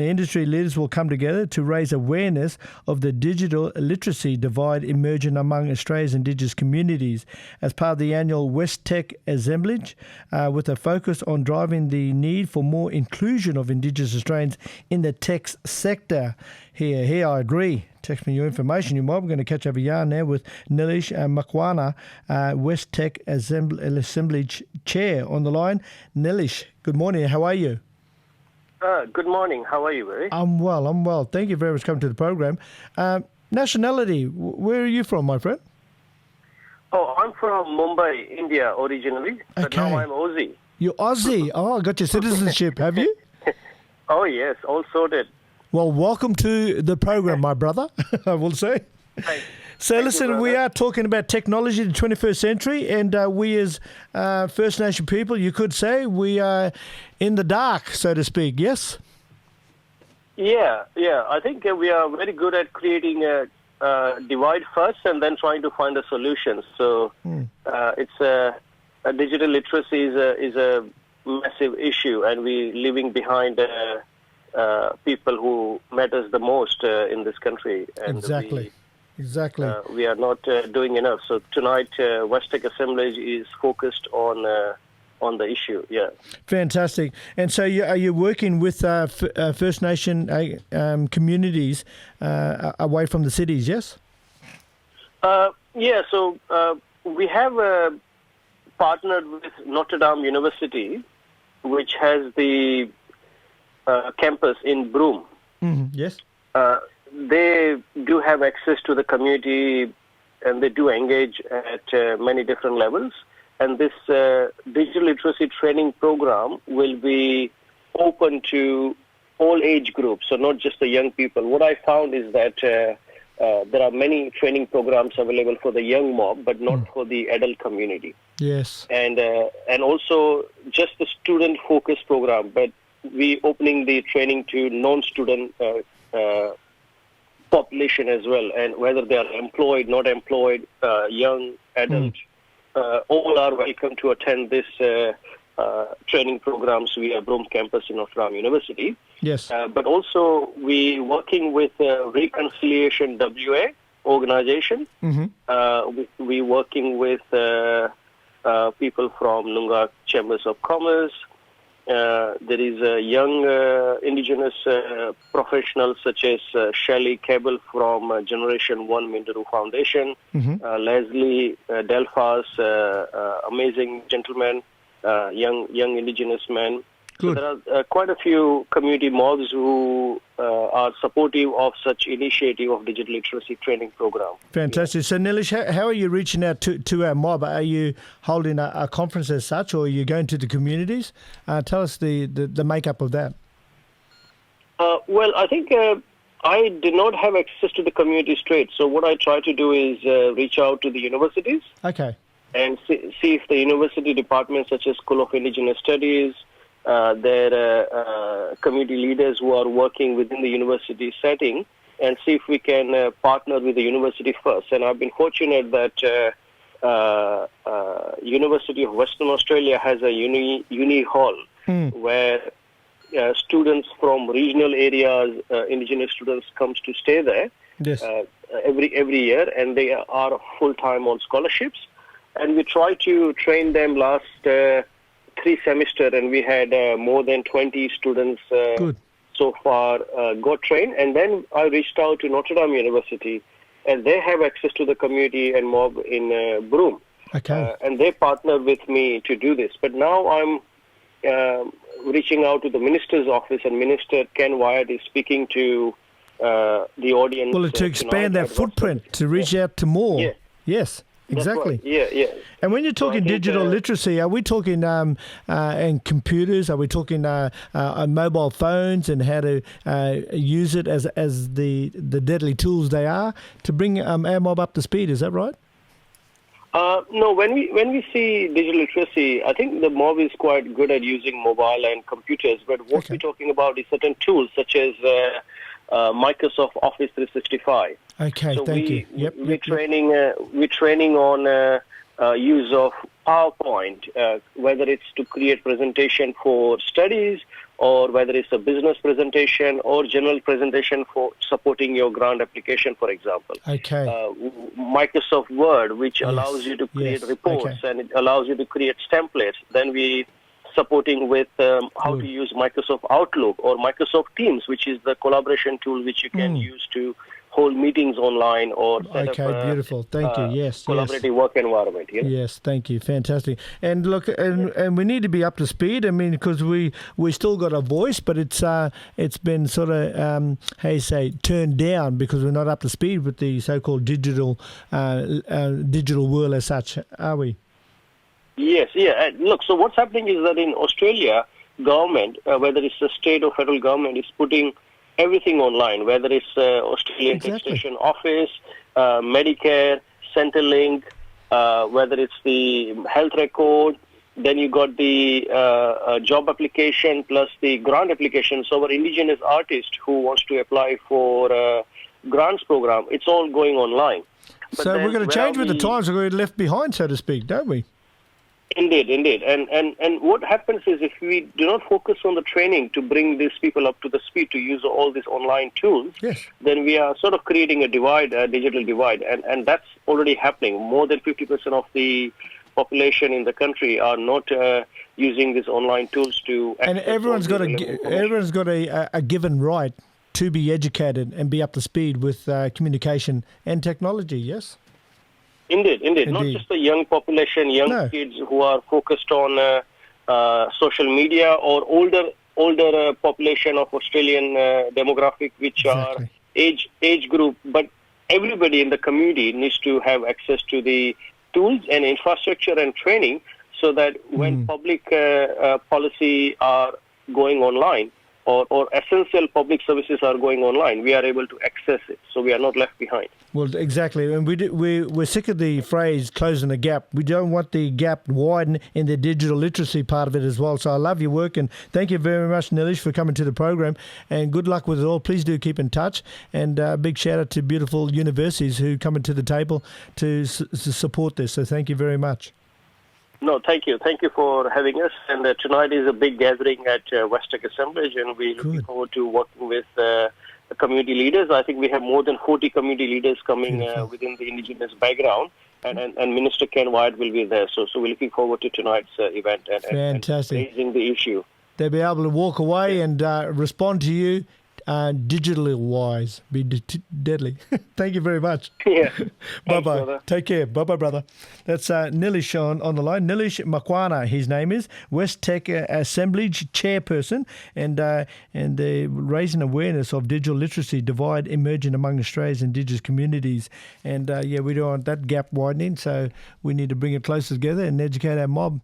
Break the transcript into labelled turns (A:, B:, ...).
A: The industry leaders will come together to raise awareness of the digital literacy divide emerging among Australia's Indigenous communities as part of the annual West Tech Assemblage, with a focus on driving the need for more inclusion of Indigenous Australians in the tech sector. Here, I agree. Text me your information. We're going to catch up a yarn now with Nilesh Makwana, West Tech Assemblage Chair on the line. Nilesh, good morning. How are you?
B: Good morning. How are you, Barry?
A: I'm well. Thank you very much for coming to the program. Nationality, where are you from, my friend?
B: Oh, I'm from Mumbai, India, originally. But now I'm Aussie.
A: You're Aussie? Oh, I got your citizenship, have you?
B: Oh, yes, all sorted.
A: Well, welcome to the program, my brother, I will say. So listen, we are talking about technology in the 21st century, and we as First Nation people, you could say, we are in the dark, so to speak, yes?
B: Yeah. I think we are very good at creating a divide first and then trying to find a solution. So it's digital literacy is a massive issue, and we're leaving behind people who matters the most in this country. And
A: Exactly.
B: We are not doing enough. So tonight, West Tech Assemblage is focused on the issue. Yeah.
A: Fantastic. And so, are you working with First Nation communities away from the cities? Yes.
B: Yeah. So we have partnered with Notre University, which has the campus in Broome.
A: Yes.
B: They do have access to the community, and they do engage at many different levels. And this digital literacy training program will be open to all age groups, so not just the young people. What I found is that there are many training programs available for the young mob, but not for the adult community.
A: Yes.
B: And also just the student-focused program, but we opening the training to non-student population as well, and whether they are employed, not employed, young, adult, all are welcome to attend this training programs via Broome campus in Notre University.
A: Yes.
B: But also we working with Reconciliation WA organization. We working with people from Noongar Chambers of Commerce. There is a young Indigenous professional such as Shelley Cable from Generation 1 Mindaru Foundation, Leslie Delphas, amazing gentleman, young Indigenous man.
A: Good.
B: So there are quite a few community mobs who are supportive of such initiative of digital literacy training program.
A: Fantastic. So, Nilesh, how are you reaching out to our mob? Are you holding a conference as such, or are you going to the communities? Tell us the makeup of that.
B: Well, I think I did not have access to the community straight. So what I try to do is reach out to the universities.
A: Okay.
B: And see if the university departments such as School of Indigenous Studies, their community leaders who are working within the university setting, and see if we can partner with the university first. And I've been fortunate that University of Western Australia has a uni hall where students from regional areas, Indigenous students, comes to stay there every year, and they are full-time on scholarships. And we try to train them last 3 semesters, and we had more than 20 students so far got trained. And then I reached out to Notre Dame University, and they have access to the community and mob in Broome.
A: Okay.
B: And they partnered with me to do this. But now I'm reaching out to the minister's office, and Minister Ken Wyatt is speaking to the audience.
A: Well, to expand that footprint, to reach out to more.
B: Yeah.
A: Yes. Exactly.
B: Right. Yeah.
A: And when you're talking digital literacy, are we talking and computers? Are we talking mobile phones and how to use it as the deadly tools they are to bring our mob up to speed? Is that right?
B: No. When we see digital literacy, I think the mob is quite good at using mobile and computers. But what we're talking about is certain tools such as Microsoft Office 365.
A: Okay,
B: so
A: thank you.
B: We're training on use of PowerPoint, whether it's to create presentation for studies or whether it's a business presentation or general presentation for supporting your grant application, for example.
A: Okay.
B: Microsoft Word, which allows you to create reports and it allows you to create templates. Then we supporting with how to use Microsoft Outlook or Microsoft Teams, which is the collaboration tool which you can use to hold meetings online or set up
A: beautiful. Thank you. Yes,
B: collaborative work environment.
A: Yes, thank you. Fantastic. And look, and we need to be up to speed. I mean, because we still got a voice, but it's been sort of turned down because we're not up to speed with the so-called digital world as such, are we?
B: Yes, yeah. Look, so what's happening is that in Australia, government, whether it's the state or federal government, is putting everything online, whether it's Australian Taxation Office, Medicare, Centrelink, whether it's the health record, then you got the job application plus the grant application. So our Indigenous artist who wants to apply for grants program, it's all going online.
A: But so we're going to change with the times. We're left behind, so to speak, don't we?
B: Indeed. And what happens is if we do not focus on the training to bring these people up to the speed to use all these online tools, then we are sort of creating a divide, a digital divide. And that's already happening. More than 50% of the population in the country are not using these online tools to access. And
A: everyone's got a given right to be educated and be up to speed with communication and technology, yes?
B: Indeed. Not just the young population, kids who are focused on social media, or older population of Australian demographic, which are age group. But everybody in the community needs to have access to the tools and infrastructure and training, so that when public policy are going online, or essential public services are going online, we are able to access it, so we are not left behind.
A: Well, exactly, and we're sick of the phrase closing the gap. We don't want the gap widen in the digital literacy part of it as well. So I love your work, and thank you very much, Nilesh, for coming to the program, and good luck with it all. Please do keep in touch, and a big shout out to beautiful universities who come into the table to support this. So thank you very much.
B: No, thank you. Thank you for having us. And tonight is a big gathering at West Tech Assemblage, and we're looking forward to working with community leaders. I think we have more than 40 community leaders coming within the Indigenous background, and Minister Ken Wyatt will be there. So we're looking forward to tonight's event and raising the issue.
A: They'll be able to walk away and respond to you digitally wise. Be deadly. Thank you very much.
B: Yeah.
A: Bye-bye. Brother. Take care. Bye-bye, brother. That's Nilesh on the line. Nilesh Makwana, his name is, West Tech Assemblage chairperson, and they're raising awareness of digital literacy divide emerging among Australia's Indigenous communities. And we don't want that gap widening, so we need to bring it closer together and educate our mob.